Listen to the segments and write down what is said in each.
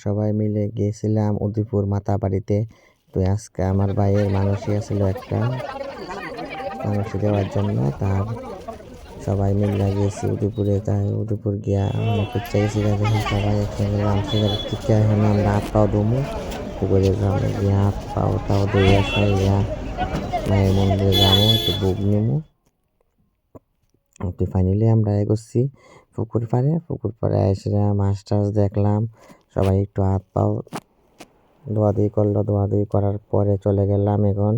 সবাই মিলে গিয়েছিলাম উদয়পুর মাতাবাড়িতে। তো আজকে আমার ভাইয়ের মানসিক ছিল একটা মানসিক দেওয়ার জন্য, তার সবাই মিলে গিয়েছি উদয়পুরে। তাই উদয়পুর গিয়া অনেক ইচ্ছা গেছি, দেখুন সবাই একসঙ্গে রামসিংহের টিকা এখন আমরা হাত পাও ধুমু পুকুরে যাবো, গিয়ে হাত পাও টাও ধুয়ে গিয়া মায়ের মন্দিরে যাবো, একটু বুক নেবো। তো ফাইনালি আমরা এগোচ্ছি পুকুর পাড়ে এসে মাছ টাছ দেখলাম, সবাই একটু হাত পাও ধোয়াধুয়ি করলো। ধোয়াধুয়ি করার পরে চলে গেলাম এখন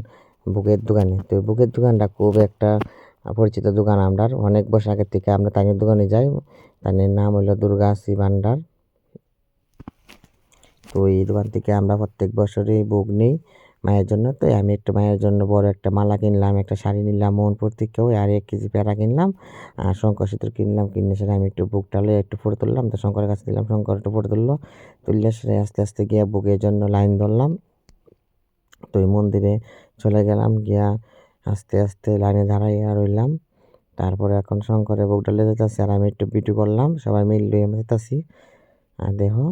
বুকের দোকানে। তো বুকের দোকানটা খুব একটা পরিচিত দোকান, আমরা অনেক বছর আগের থেকে আমরা তাদের দোকানে যাই। তাদের নাম হলো দুর্গা শ্রী ভান্ডার। তো এই দোকান থেকে আমরা প্রত্যেক বছরই বুক নিই মায়ের জন্য। তো আমি একটু মায়ের জন্য বড় একটা মালা কিনলাম, একটা শাড়ি নিলাম মোহনপুর থেকেও, আর 1 কেজি পেয়ারা কিনলাম, আর শঙ্কর সিঁদুর কিনলাম। কিনে সেটা আমি একটু বুকটা লয়ে একটু ফটো তুললাম। তো শঙ্করের কাছে দিলাম, শঙ্কর একটু ফটো তুললো। তুললে সেটা আস্তে আস্তে গিয়ে বুকের জন্য লাইন ধরলাম। তো ওই মন্দিরে চলে গেলাম, গিয়া আস্তে আস্তে লাইনে দাঁড়াইয়া রইলাম। তারপরে এখন শঙ্করের বুক ডালে যেতেছে, আর আমি একটু ভিডিও করলাম, সবাই মিলে আমি যেতেছি। আর দেখো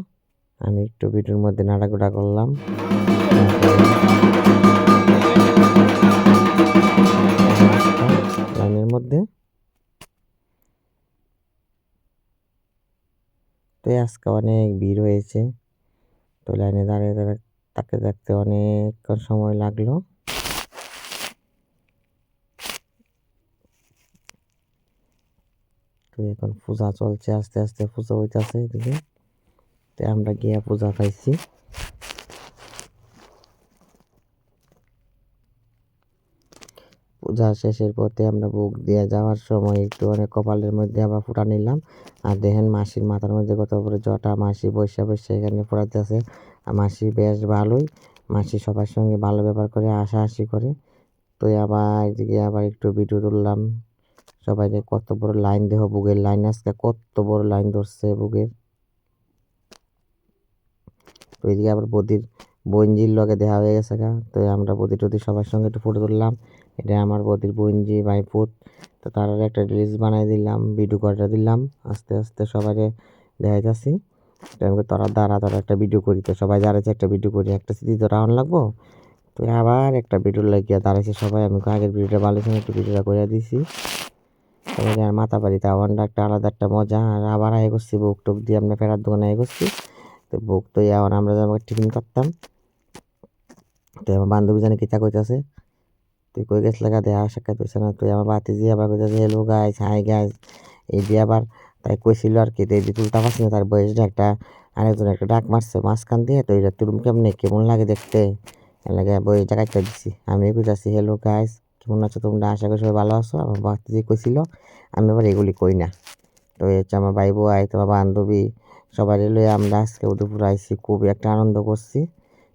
আমি একটু ভিডিওর মধ্যে নাড়াগুড়া করলাম। লাইনের মধ্যে তো আজকে অনেক ভিড় হয়েছে। তো লাইনে দাঁড়িয়ে তাকে দেখতে অনেকক্ষণ সময় লাগলো। তো এখন পূজা চলছে, আস্তে আস্তে পূজা হইতেছে এদিকে। তো আমরা গিয়া পূজা পাইছি। পূজা শেষের পথে আমরা বুক দিয়ে যাওয়ার সময় একটু অনেক কপালের মধ্যে আবার ফুটা নিলাম। আর দেখেন মাসির মাথার মধ্যে কত বড় জটা, মাসি বৈশা বৈশা এখানে পড়াতেছে। আর মাসি বেশ ভালোই, মাসি সবার সঙ্গে ভালো ব্যবহার করে, হাসাহাসি করে। তো আবার এদিকে আবার একটু ভিডিও তুললাম। সবাই কত বড় লাইন, দেখো বুকের লাইন আজকে কত বড় লাইন ধরছে বুকের। তো এদিকে আবার বদির বঞ্জির লগে দেখা হয়ে গেছে গা। তো আমরা বদি টদি সবার সঙ্গে একটু ফটো তুললাম। এটা আমার বদির বঞ্জি ভাইপুত। তো তার একটা রিলস বানাই দিলাম, ভিডিও করে দিলাম। আস্তে আস্তে সবাই দেখাইতেছি। তোরা দাঁড়া, তোরা একটা ভিডিও করি। তো সবাই দাঁড়াইছে, একটা ভিডিও করি, একটা স্মৃতি তো রাউন্ড লাগবো। তো আবার একটা ভিডিও লাগিয়ে দাঁড়াইছে সবাই। আমি আগের ভিডিওটা ভালো সময় একটু ভিডিওটা করে দিছি। আর মাতাবাড়িতে আমার একটা আলাদা একটা মজা। আর আবার আয় করছি বুক টুক দিয়ে আমরা ফেরার দোকানে আয় করছি। তো বুক তো এখন আমরা যেমন টিফিন করতাম। তো আমার বান্ধবী জানে কিতা কইতাছে, তুই কই গেছ লাগা দেয়া সাক্ষাৎ হইছে না। তুই আমার বাতিজি আবার কইতাছে হেলো গাইস, হাই গাইস। এই দিয়ে আবার তাই কইছিল আর কি, এই তুলতা পারছি না, তার বয়সটা একটা আরেকজন একটা ডাক মারছে মাঝখান দিয়ে। তো এটা তুরুম কেমনে কেমন লাগে দেখতে, লাগে বইটা কাটতে দিছি। আমি কইতাছি হেলো গাইস, কেমন আছো তোমরা, আশা করি সবাই ভালো আছো। আমার বাতিজি কইছিল, আমি আবার এগুলি কই না। তো এই হচ্ছে আমার ভাই বোয়াই, তোমার বান্ধবী সবাই লইয়া আমরা আজকে উদয়পুর আইছি, খুবই একটা আনন্দ করছি,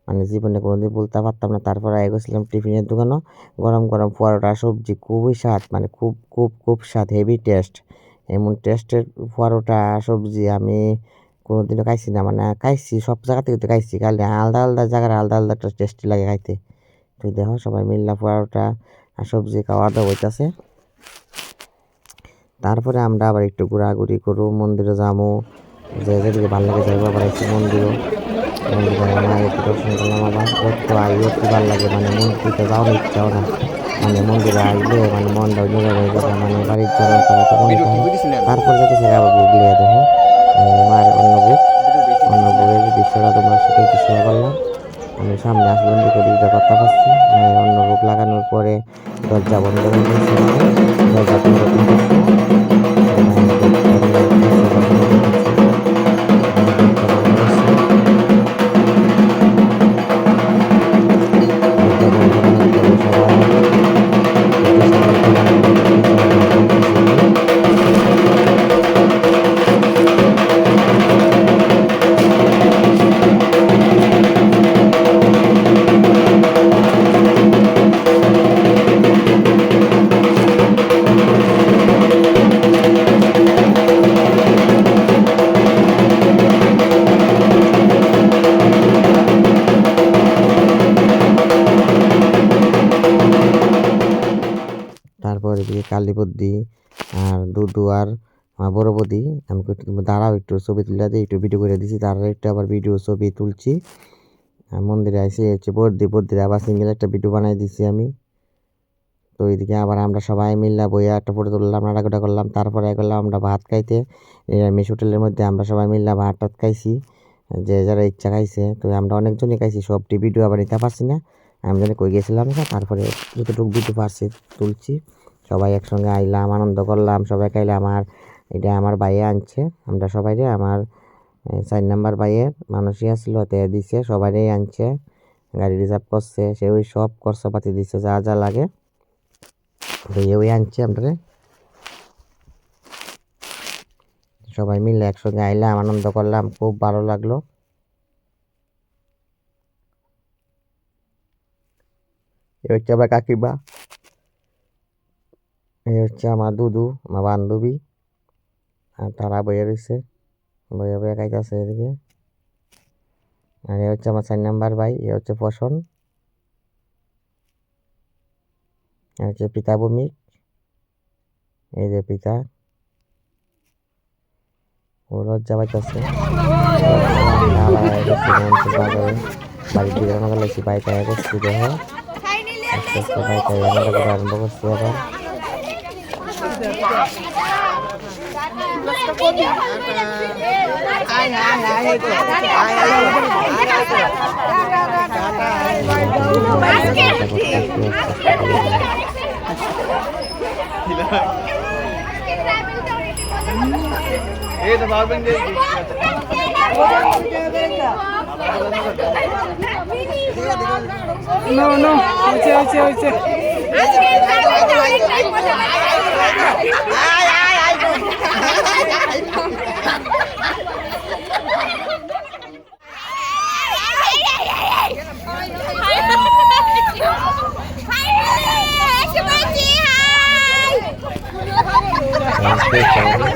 মানে জীবনে কোনোদিন বলতে পারতাম না। তারপরে আগে গেছিলাম টিফিনের দোকানও, গরম গরম পরোটা সবজি খুবই স্বাদ, মানে খুব খুব খুব স্বাদ, হেভি টেস্ট। এমন টেস্টের পরোটা সবজি আমি কোনোদিনও খাইছি না, মানে খাইছি সব জায়গা থেকে তো খাইছি, খালি আলাদা আলাদা জায়গার আলাদা আলাদা একটা টেস্টি লাগে খাইতে। তো দেখো সবাই মিল্লা পরোটা আর সবজি খাওয়া দাওয়া হইতাছে। তারপরে আমরা আবার একটু ঘোরাঘুরি করবো, মন্দিরে যাবো, যে যেদিকে ভালো লাগে যাইবো। আবার একটু মন্দিরে আমার একটু দর্শন করলাম। আবার একটু আইও কি ভালো লাগে, মানে মন্দিরতে যাওয়ার ইচ্ছাও না, মানে মন্দিরে আইলে মানে মনটা নীরব হয়ে যাবে, মানে বাড়ির জন্য করা তো মনে হয়। তারপরে যেতেছে আবার বুক লিয়ে দেখো মায়ের অন্য বুকের দৃশ্যটা তোমার সাথে একটু শেয়ার করলাম। আমি সামনে আসলাম দিকে দুইটা কথা পাচ্ছি, মায়ের অন্য বুক লাগানোর পরে দরজা বন্ধ করে দিয়েছে, দরজা বন্ধ করতেছে। তারপর এদিকে কালীপদ্দি আর দুদু আর আমার বড় বৌদি আমাকে একটু দাঁড়াও একটু ছবি তুলে দিই, একটু ভিডিও করে দিছি, তারা একটু আবার ভিডিও ছবি তুলছি। মন্দিরে আইসি হচ্ছে বর্দিরে আবার সিঙ্গেল একটা ভিডিও বানাই দিছি আমি। তো ওইদিকে আবার আমরা সবাই মিললা বইয়া একটা ফটো তুললাম, নাড়াকুটা করলাম, তারপরে করলাম আমরা ভাত খাইতে নিরামিষ হোটেলের মধ্যে আমরা সবাই মিললা ভাত টাত খাইছি, যে যারা ইচ্ছা খাইছে। তো আমরা অনেকজনই খাইছি, সবটি ভিডিও আবার নিতে পারছি না, আমি জানি কই গেছিলাম, তারপরে যতটুকু ভিডিও পারছি তুলছি। সবাই একসঙ্গে আইলাম, আনন্দ করলাম, সবাই খাইলাম। আমার এটা আমার ভাইয়ে আনছে, আমরা সবাই রে আমার 4 নাম্বার ভাইয়ের মানুষই আসছিল, তে দিছে সবাইই আনছে, গাড়ি রিজার্ভ করছে, সে ওই সব খরচাপাতি দিচ্ছে যা যা লাগে, তো ওই আনছে আমরা সবাই মিলে একসঙ্গে আইলাম, আনন্দ করলাম, খুব ভালো লাগলো। এ হচ্ছে আমার কাকিমা, এই হচ্ছে আমার দুদু, আমার বান্ধবী, আর তারা বইয়ে রয়েছে, বইয়ে বইয়ে খাইতেছে এদিকে। আর এ হচ্ছে আমার 4 নাম্বার ভাই, এ হচ্ছে ফসন, এ হচ্ছে পিতা ভূমিক, এই যে পিতা ও লজ্জা পাইতেছে। বাড়ির দিকে রান্না করছি, বাইক আয়া করছি, দেখো আস্তে আস্তে বাইক আয়া রান্না করে আরম্ভ করছি আবার। No, হয়েছে। Hi.